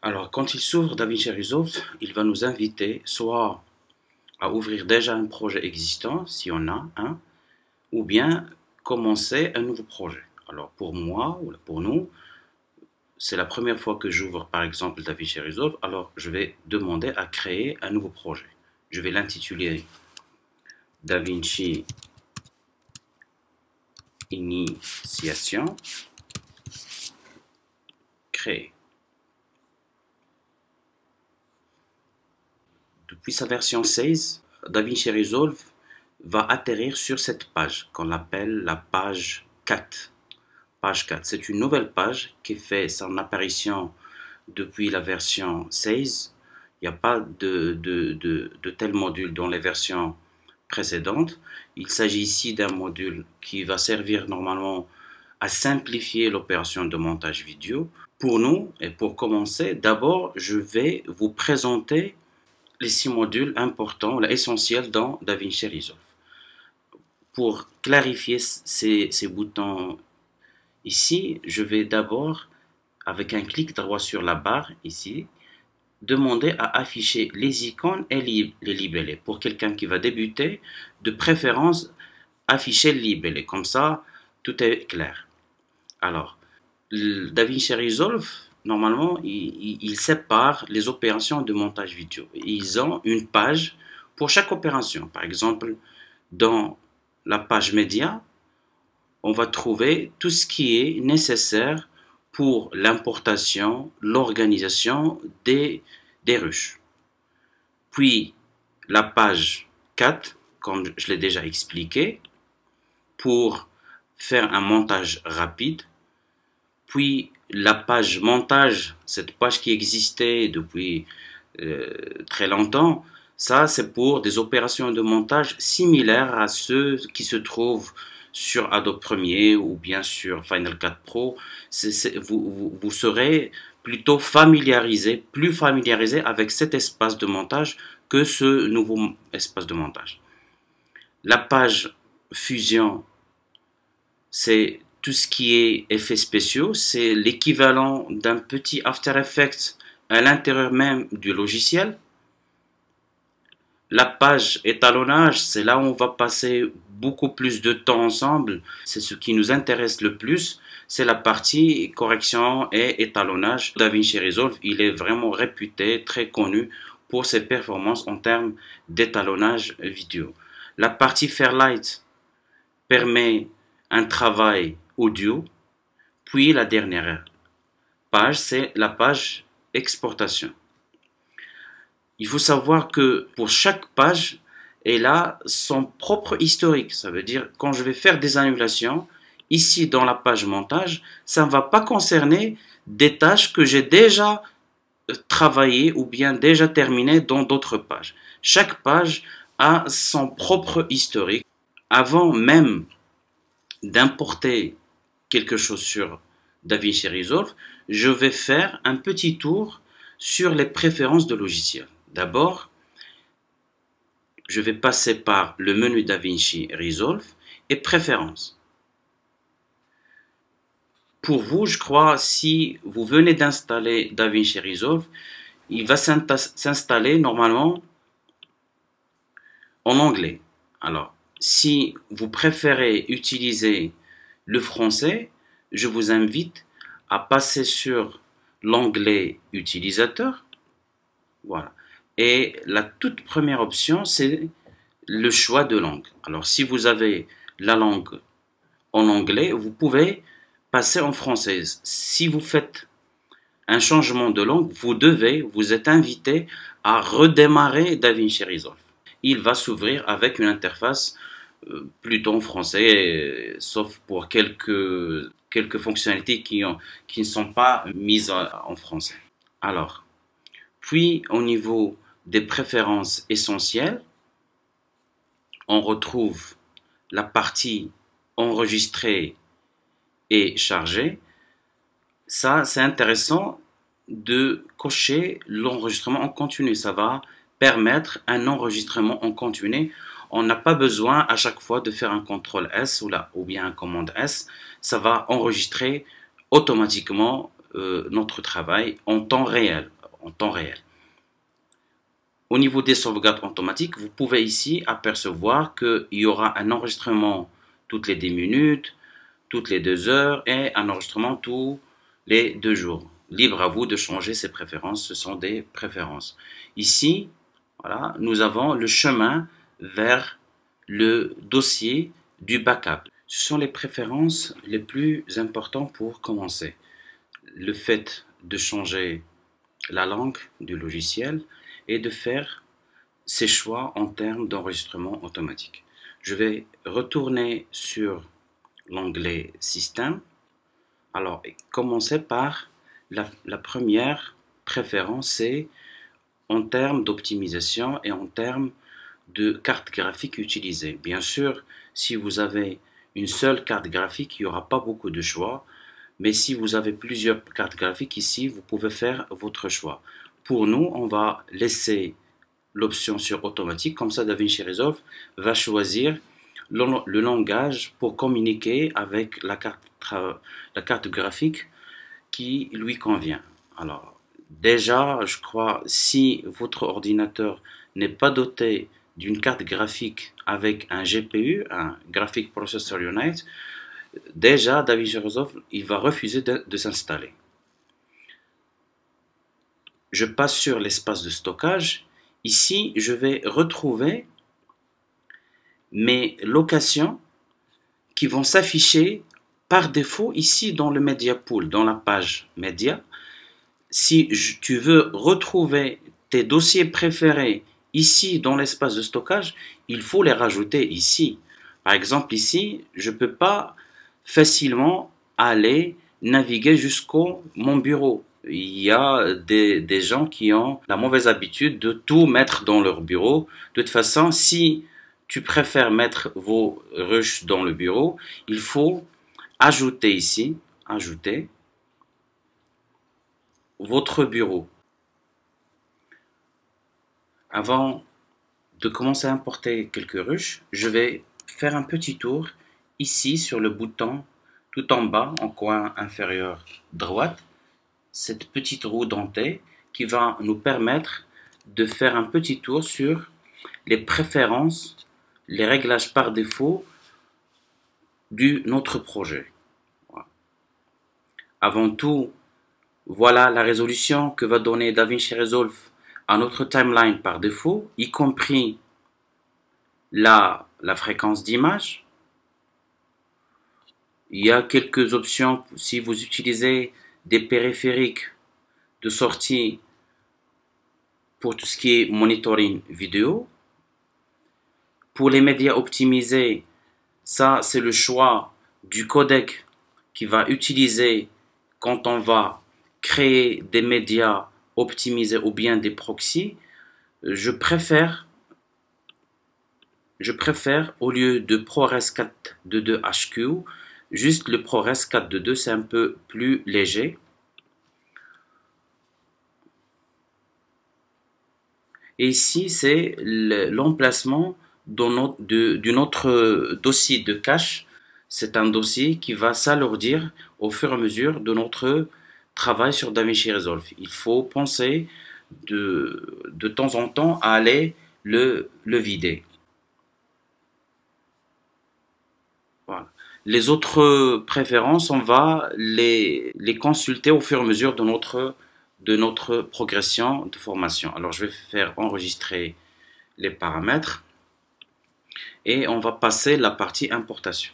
Alors, quand il s'ouvre DaVinci Resolve, il va nous inviter soit à ouvrir déjà un projet existant, si on a un, ou bien commencer un nouveau projet. Alors, pour moi, ou pour nous, c'est la première fois que j'ouvre, par exemple, DaVinci Resolve, alors je vais demander à créer un nouveau projet. Je vais l'intituler DaVinci Initiation, créer. Depuis sa version 16, DaVinci Resolve va atterrir sur cette page qu'on appelle la page 4. Page 4, c'est une nouvelle page qui fait son apparition depuis la version 16. Il n'y a pas de tel module dans les versions précédentes. Il s'agit ici d'un module qui va servir normalement à simplifier l'opération de montage vidéo. Pour nous, et pour commencer, d'abord, je vais vous présenter les 6 modules importants, essentiels dans DaVinci Resolve. Pour clarifier ces boutons ici, je vais d'abord, avec un clic droit sur la barre ici, demander à afficher les icônes et les libellés. Pour quelqu'un qui va débuter, de préférence, afficher le libellé. Comme ça, tout est clair. Alors, DaVinci Resolve, normalement, il sépare les opérations de montage vidéo. Ils ont une page pour chaque opération. Par exemple, dans la page média, on va trouver tout ce qui est nécessaire pour l'importation, l'organisation des ruches. Puis, la page 4, comme je l'ai déjà expliqué, pour faire un montage rapide. Puis la page montage, cette page qui existait depuis très longtemps, ça c'est pour des opérations de montage similaires à ceux qui se trouvent sur Adobe Premiere ou bien sur Final Cut Pro. Vous serez plutôt plus familiarisé avec cet espace de montage que ce nouveau espace de montage. La page fusion, c'est tout ce qui est effets spéciaux, c'est l'équivalent d'un petit After Effects à l'intérieur même du logiciel. La page étalonnage, c'est là où on va passer beaucoup plus de temps ensemble. C'est ce qui nous intéresse le plus, c'est la partie correction et étalonnage. DaVinci Resolve, il est vraiment réputé, très connu pour ses performances en termes d'étalonnage vidéo. La partie Fairlight permet un travail audio, puis la dernière page, c'est la page exportation. Il faut savoir que pour chaque page, elle a son propre historique. Ça veut dire, quand je vais faire des annulations, ici dans la page montage, ça ne va pas concerner des tâches que j'ai déjà travaillées ou bien déjà terminées dans d'autres pages. Chaque page a son propre historique. Avant même d'importer quelque chose sur DaVinci Resolve, je vais faire un petit tour sur les préférences de logiciel. D'abord, je vais passer par le menu DaVinci Resolve et préférences. Pour vous, je crois, si vous venez d'installer DaVinci Resolve, il va s'installer normalement en anglais. Alors, si vous préférez utiliser le français, je vous invite à passer sur l'onglet utilisateur. Voilà. Et la toute première option, c'est le choix de langue. Alors, si vous avez la langue en anglais, vous pouvez passer en français. Si vous faites un changement de langue, vous êtes invité à redémarrer DaVinci Resolve. Il va s'ouvrir avec une interface plutôt en français, sauf pour quelques fonctionnalités qui ne sont pas mises en français. Alors, puis au niveau des préférences essentielles, on retrouve la partie enregistrer et charger. Ça, c'est intéressant de cocher l'enregistrement en continu. Ça va permettre un enregistrement en continu. On n'a pas besoin à chaque fois de faire un CTRL S ou bien un commande S. Ça va enregistrer automatiquement notre travail en temps réel. Au niveau des sauvegardes automatiques, vous pouvez ici apercevoir qu'il y aura un enregistrement toutes les 10 minutes, toutes les 2 heures et un enregistrement tous les 2 jours. Libre à vous de changer ces préférences, ce sont des préférences. Ici, voilà, nous avons le chemin vers le dossier du backup. Ce sont les préférences les plus importantes pour commencer. Le fait de changer la langue du logiciel et de faire ses choix en termes d'enregistrement automatique. Je vais retourner sur l'onglet Système. Alors, commencer par la première préférence, c'est en termes d'optimisation et en termes de carte graphique utilisée. Bien sûr, si vous avez une seule carte graphique, il n'y aura pas beaucoup de choix. Mais si vous avez plusieurs cartes graphiques ici, vous pouvez faire votre choix. Pour nous, on va laisser l'option sur automatique. Comme ça, DaVinci Resolve va choisir le langage pour communiquer avec la carte graphique qui lui convient. Alors, déjà, je crois, si votre ordinateur n'est pas doté d'une carte graphique avec un GPU, un Graphic Processor Unit, déjà, DaVinci Resolve, il va refuser de s'installer. Je passe sur l'espace de stockage. Ici, je vais retrouver mes locations qui vont s'afficher par défaut ici dans le Media Pool, dans la page Média. Si tu veux retrouver tes dossiers préférés ici dans l'espace de stockage, il faut les rajouter ici. Par exemple, ici, je ne peux pas facilement aller naviguer jusqu'au mon bureau. Il y a des gens qui ont la mauvaise habitude de tout mettre dans leur bureau. De toute façon, si tu préfères mettre vos rushs dans le bureau, il faut ajouter ici, ajouter votre bureau. Avant de commencer à importer quelques rushs, je vais faire un petit tour ici sur le bouton tout en bas, en coin inférieur droite, cette petite roue dentée qui va nous permettre de faire un petit tour sur les préférences, les réglages par défaut de notre projet. Voilà. Avant tout, voilà la résolution que va donner DaVinci Resolve à notre timeline par défaut, y compris la fréquence d'image. Il y a quelques options si vous utilisez des périphériques de sortie pour tout ce qui est monitoring vidéo. Pour les médias optimisés, ça c'est le choix du codec qui va utiliser quand on va créer des médias optimisés ou bien des proxys. Je préfère au lieu de ProRes 422 HQ, juste le ProRes 422, c'est un peu plus léger. Et ici, c'est l'emplacement de notre dossier de cache. C'est un dossier qui va s'alourdir au fur et à mesure de notre travail sur DaVinci Resolve. Il faut penser de temps en temps à aller le vider. Voilà. Les autres préférences, on va les consulter au fur et à mesure de notre progression de formation. Alors, je vais faire enregistrer les paramètres et on va passer la partie importation.